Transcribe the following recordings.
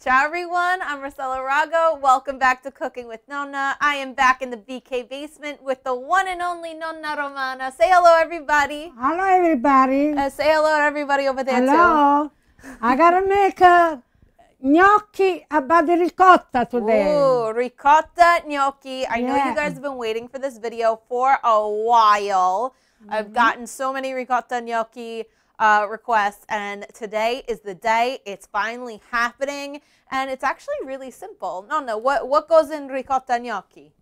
Ciao everyone, I'm Rossella Rago. Welcome back to Cooking with Nonna. I am back in the BK basement with the one and only Nonna Romana. Say hello everybody. Hello everybody. Say hello to everybody over there Hello. I gotta make gnocchi about the ricotta today. Ooh, ricotta gnocchi. I know you guys have been waiting for this video for a while. I've gotten so many ricotta gnocchi requests, and today is the day. It's finally happening, and it's actually really simple. Nonna, what goes in ricotta gnocchi?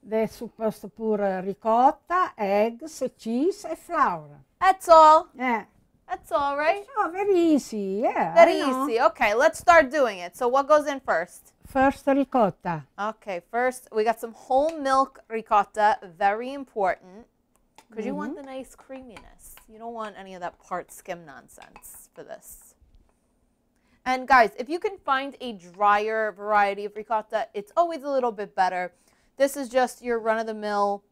They're supposed to put ricotta, eggs, cheese, and flour. That's all. Yeah. That's all, right? Oh, very easy. Yeah. Very easy. Okay, let's start doing it. So what goes in first? First ricotta. Okay, first we got some whole milk ricotta. Very important. Because you want the nice creaminess. You don't want any of that part skim nonsense for this. And guys, if you can find a drier variety of ricotta, it's always a little bit better. This is just your run-of-the-mill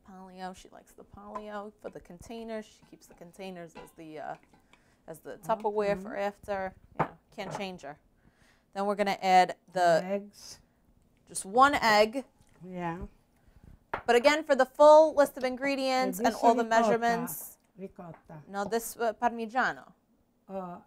paleo. She likes the paleo for the containers. She keeps the containers as the Tupperware for after. Yeah, can't change her. Then we're going to add the eggs. Just one egg. Yeah. But again, for the full list of ingredients and all the measurements. Ricotta. No, this Parmigiano. Oh,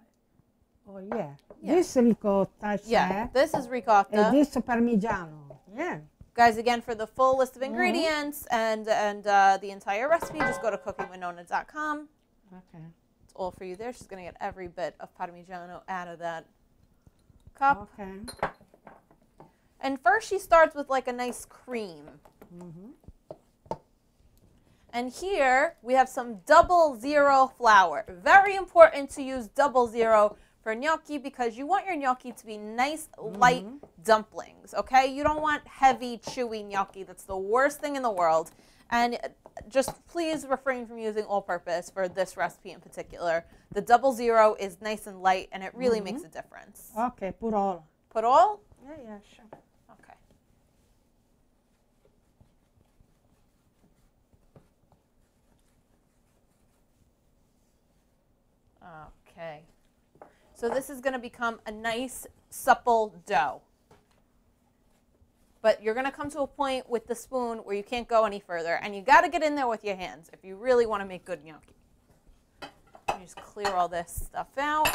yeah. This ricotta. Yeah, this is ricotta. And this Parmigiano. Yeah. Guys, again, for the full list of ingredients and the entire recipe, just go to cookingwithnonna.com. Okay. It's all for you there. She's going to get every bit of Parmigiano out of that cup. Okay. And first she starts with like a nice cream. And here we have some 00 flour. Very important to use 00 for gnocchi because you want your gnocchi to be nice, light dumplings, okay? You don't want heavy, chewy gnocchi. That's the worst thing in the world. And just please refrain from using all-purpose for this recipe in particular. The 00 is nice and light, and it really makes a difference. Okay, put all. Put all? Yeah, sure. Okay. Okay. So this is going to become a nice, supple dough. But you're going to come to a point with the spoon where you can't go any further, and you got to get in there with your hands if you really want to make good gnocchi. You just clear all this stuff out.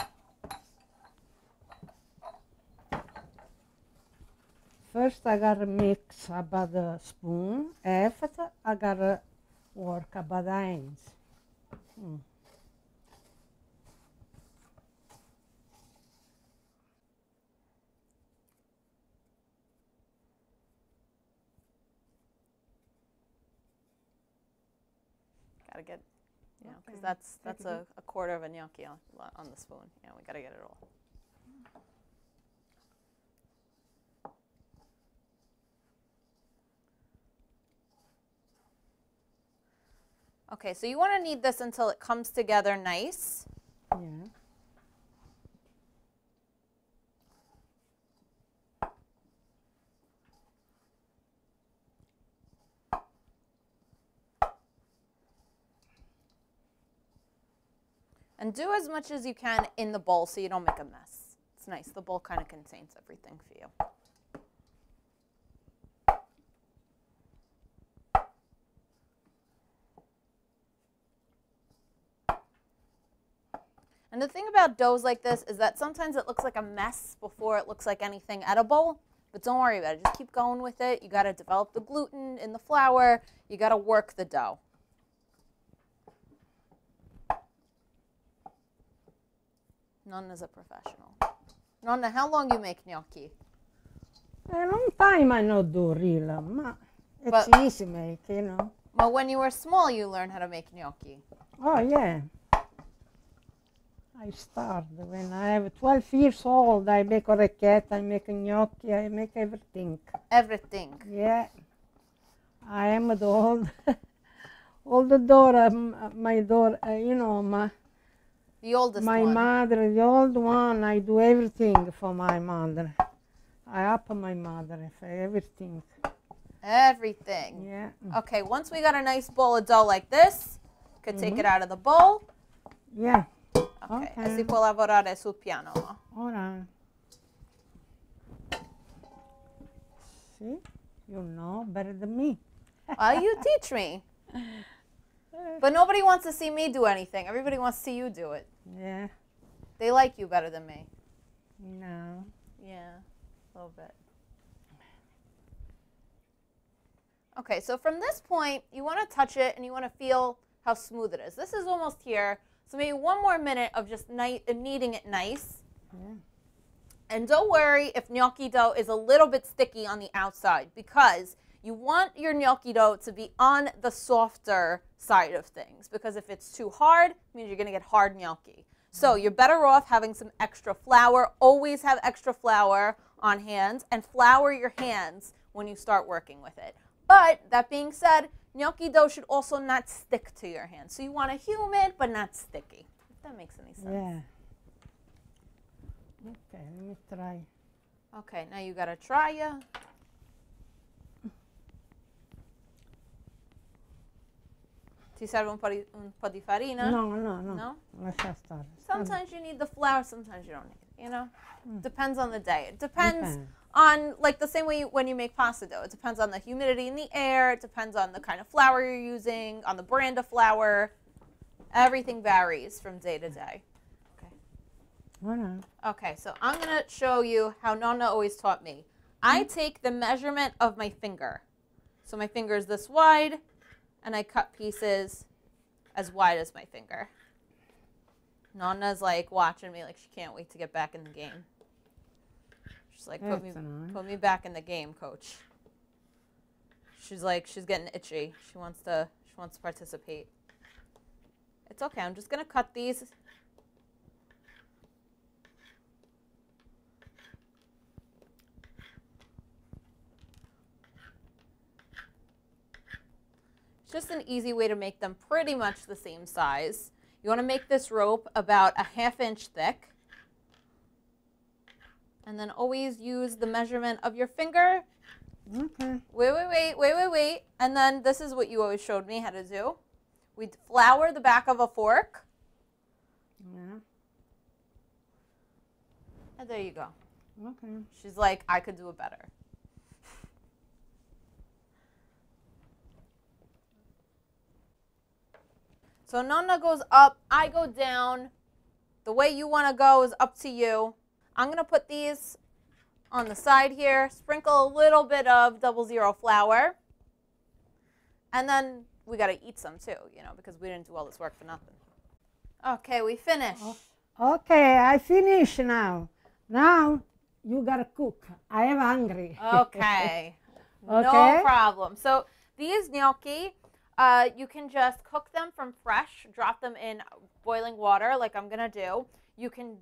First, I gotta mix about the spoon. After, I gotta work about the ends. Gotta get, you know, because that's a quarter of a gnocchi on the spoon. Yeah, we gotta get it all. Okay, so you want to knead this until it comes together nice. Yeah. And do as much as you can in the bowl so you don't make a mess. It's nice. The bowl kind of contains everything for you. And the thing about doughs like this is that sometimes it looks like a mess before it looks like anything edible. But don't worry about it. Just keep going with it. You got to develop the gluten in the flour. You got to work the dough. Nonna's a professional. Nonna, how long you make gnocchi? A long time I not do real, but it's easy make, you know. Well, when you were small, you learned how to make gnocchi. Oh, yeah. I started when I was 12 years old. I make orecchiette, I make gnocchi, I make everything. Everything? Yeah. I am the older daughter, my daughter, you know, the oldest my one. mother, the old one. I do everything for my mother. I help my mother for everything. Everything. Yeah. Okay, once we got a nice bowl of dough like this, you can take it out of the bowl. Yeah. Okay. E si può lavorare sul piano. Ora. See? You know better than me. You teach me. But nobody wants to see me do anything. Everybody wants to see you do it. Yeah. They like you better than me. No. Yeah, a little bit. Okay, so from this point, you want to touch it and you want to feel how smooth it is. This is almost here, so maybe 1 more minute of just kneading it nice. Yeah. And don't worry if gnocchi dough is a little bit sticky on the outside, because you want your gnocchi dough to be on the softer side of things, because if it's too hard, it means you're going to get hard gnocchi. So you're better off having some extra flour. Always have extra flour on hand, and flour your hands when you start working with it. But that being said, gnocchi dough should also not stick to your hands. So you want it humid but not sticky, if that makes any sense. Yeah. Okay, let me try. Okay, now you got to try ya. Ti serve un po' di farina? No. No? Lascia stare. Sometimes you need the flour, sometimes you don't need it, you know? Depends on the day. It depends on, like the same way when you make pasta dough. It depends on the humidity in the air. It depends on the kind of flour you're using, on the brand of flour. Everything varies from day to day. Okay. All right. Okay, so I'm going to show you how Nonna always taught me. I take the measurement of my finger. So my finger is this wide, and I cut pieces as wide as my finger. Nonna's like watching me like she can't wait to get back in the game. She's like, put me back in the game, coach. She's like, she's getting itchy. She wants to participate. It's okay, I'm just gonna cut these. It's just an easy way to make them pretty much the same size. You want to make this rope about a 1/2 inch thick. And then always use the measurement of your finger. Okay. Wait. And then this is what you always showed me how to do. We flour the back of a fork. Yeah. And there you go. Okay. She's like, I could do it better. So Nonna goes up, I go down. The way you want to go is up to you. I'm going to put these on the side here, sprinkle a little bit of 00 flour. And then we got to eat some too, you know, because we didn't do all this work for nothing. Okay, we finished. Okay, I finish now. Now you got to cook. I am hungry. Okay. No problem. So these gnocchi, you can just cook them from fresh, drop them in boiling water like I'm going to do. You can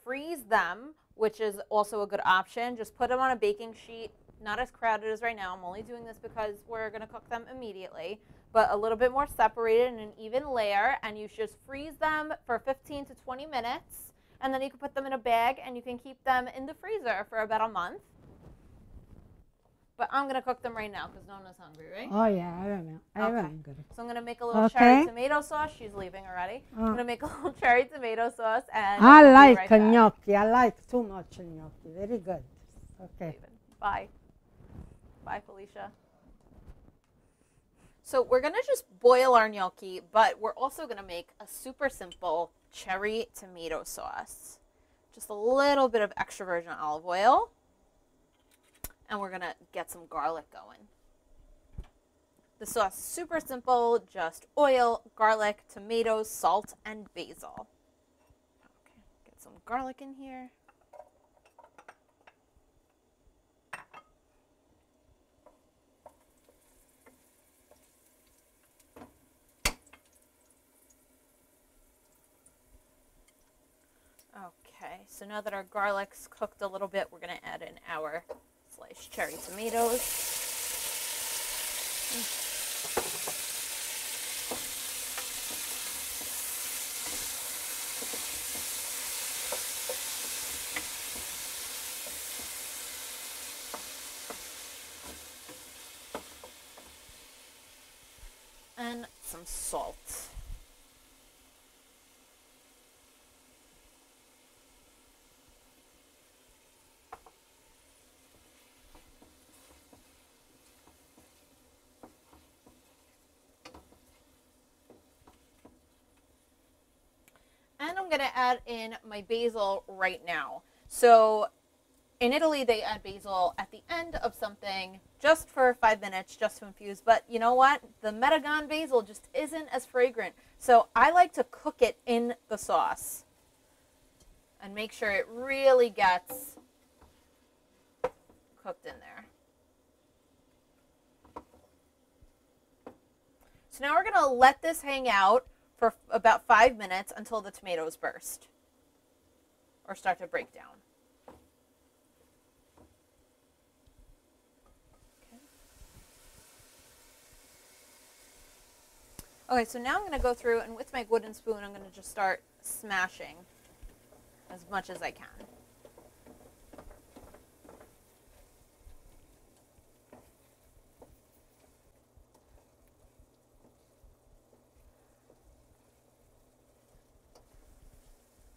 freeze them, which is also a good option. Just put them on a baking sheet, not as crowded as right now. I'm only doing this because we're going to cook them immediately, but a little bit more separated in an even layer, and you just freeze them for 15 to 20 minutes, and then you can put them in a bag, and you can keep them in the freezer for about a month. But I'm going to cook them right now because Nonna's hungry, right? Oh, yeah, I don't know. I'm hungry. So I'm going to make a little cherry tomato sauce. She's leaving already. I'm going to make a little cherry tomato sauce. And I like gnocchi. I like too much gnocchi. Very good. Okay. Bye. Bye, Felicia. So we're going to just boil our gnocchi, but we're also going to make a super simple cherry tomato sauce. Just a little bit of extra virgin olive oil. And we're going to get some garlic going. The sauce is super simple, just oil, garlic, tomatoes, salt, and basil. Okay, get some garlic in here. Okay, so now that our garlic's cooked a little bit, we're going to add in our sliced cherry tomatoes. And some salt. going to add in my basil right now. So in Italy, they add basil at the end of something just for 5 minutes, just to infuse. But you know what? The Metagon basil just isn't as fragrant. So I like to cook it in the sauce and make sure it really gets cooked in there. So now we're going to let this hang out for about 5 minutes until the tomatoes burst or start to break down. Okay, so now I'm going to go through and with my wooden spoon, I'm going to just start smashing as much as I can.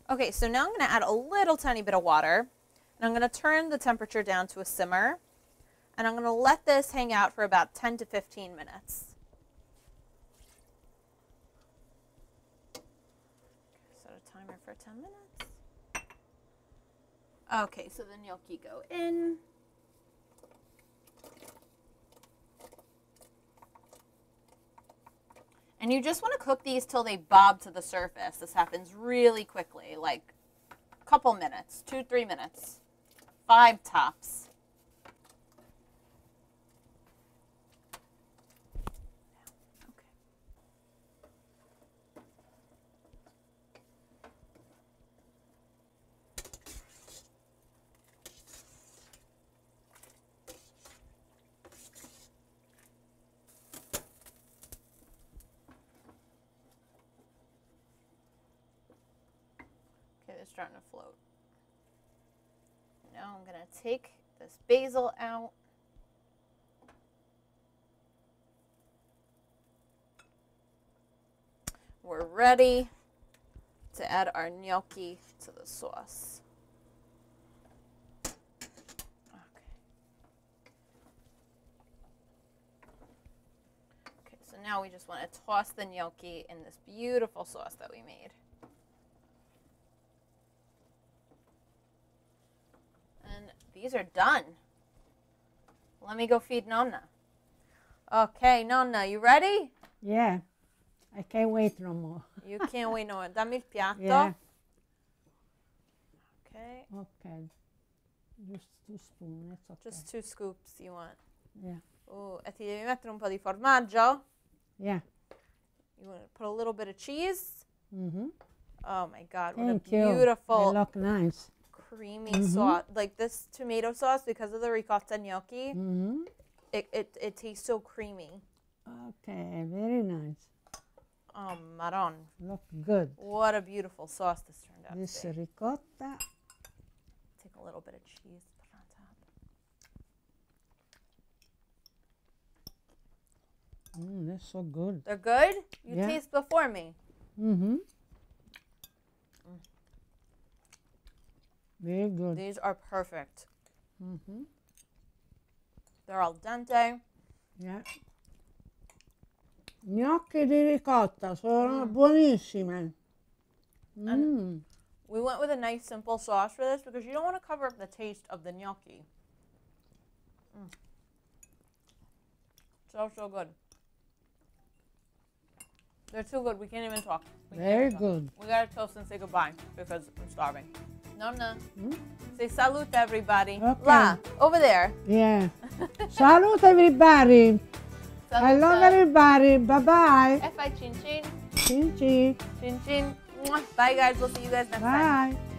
Okay, so now I'm going to add a little tiny bit of water, and I'm going to turn the temperature down to a simmer, and I'm going to let this hang out for about 10 to 15 minutes. Set a timer for 10 minutes. Okay, so the gnocchi go in. And you just want to cook these till they bob to the surface. This happens really quickly, like a couple minutes, 2-3 minutes, 5 tops. They're starting to float. Now I'm going to take this basil out. We're ready to add our gnocchi to the sauce. Okay, so now we just want to toss the gnocchi in this beautiful sauce that we made. And these are done. Let me go feed Nonna. Okay, Nonna, you ready? Yeah. I can't wait no more. You can't wait no more. Dammi il piatto. Yeah. Okay. Okay. Just 2 spoons. It's okay. Just 2 scoops you want. Yeah. Oh, e ti devi mettere un po' di formaggio? Yeah. You want to put a little bit of cheese? Mm-hmm. Oh my God, Thank what a you. beautiful, They look nice. creamy sauce. Like this tomato sauce, because of the ricotta gnocchi, it tastes so creamy. Okay, very nice. Oh, Maron. Look good. What a beautiful sauce this turned out This to be. ricotta. Take a little bit of cheese, put it on top. They're so good. They're good? You Yeah. taste before me. Mm-hmm. Very good. These are perfect. Mm-hmm. They're al dente. Yeah. Gnocchi di ricotta sono buonissime. And we went with a nice simple sauce for this because you don't want to cover up the taste of the gnocchi. So, so good. They're too good. We can't even talk. Very good. We gotta toast and say goodbye because I'm starving. Nonna, say salute everybody. Okay. La, over there. Yeah. Salute everybody. I love everybody. Bye-bye. E fai cin cin. Cin cin. Cin cin. Mwah. Bye guys. We'll see you guys next time. Bye.